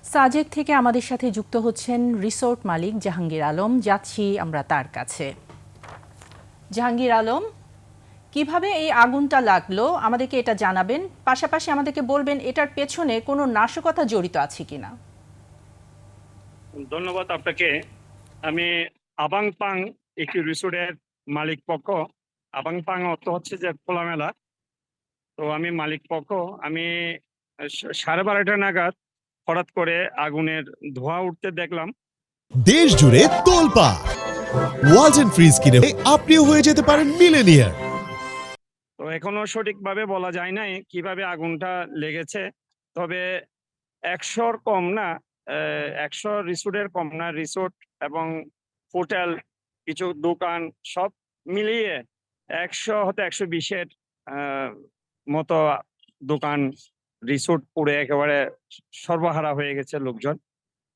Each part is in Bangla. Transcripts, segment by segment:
সাজেক থেকে আমাদের সাথে যুক্ত হচ্ছেন রিসোর্ট মালিক জাহাঙ্গীর আলম। যাচ্ছি আমরা তার কাছে। জাহাঙ্গীর আলম, কিভাবে এই আগুনটা লাগলো আমাদেরকে এটা জানাবেন, পাশাপাশি আমাদেরকে বলবেন এটার পেছনে কোনো নাশকতা জড়িত আছে কিনা। ধন্যবাদ আপনাকে। আমি আবাং পাং একটি রিসোর্টের মালিক পক্ষ। আবাং পাং অর্থ হচ্ছে যে খোলামেলা। তো আমি মালিক পক্ষ। আমি 12:30 নাগাদ হঠাৎ করে আগুনের ধোঁয়া উঠতে দেখলাম। দেশ জুড়ে তোলপাড় ওয়ালটন ফ্রিজ কিনে আপনিও হয়ে যেতে পারেন মিলেনিয়ার। তো এখনো সঠিকভাবে বলা যায় নাই কিভাবে আগুনটা লেগেছে। তবে 100-র কম না, 100 রিসোর্টের কম না। রিসোর্ট এবং হোটেল, কিছু দোকান সব মিলিয়ে 100 হতে 120-এর মতো দোকান, রিসোর্ট পুড়ে একেবারে সর্বহারা হয়ে গেছে। লোকজন,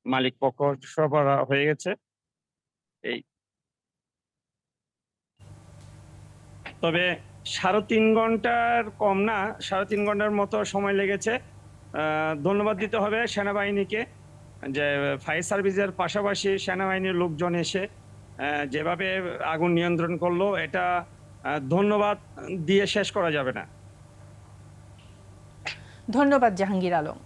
মালিক পক্ষ সর্বহারা হয়ে গেছে। এই তবে 3.5 ঘন্টার কম না, 3.5 ঘন্টার মতো সময় লেগেছে। ধন্যবাদ দিতে হবে সেনাবাহিনীকে, যে ফায়ার সার্ভিসের পাশাপাশি সেনাবাহিনীর লোকজন এসে যেভাবে আগুন নিয়ন্ত্রণ করলো, এটা ধন্যবাদ দিয়ে শেষ করা যাবে না। ধন্যবাদ জাহাঙ্গীর আলম।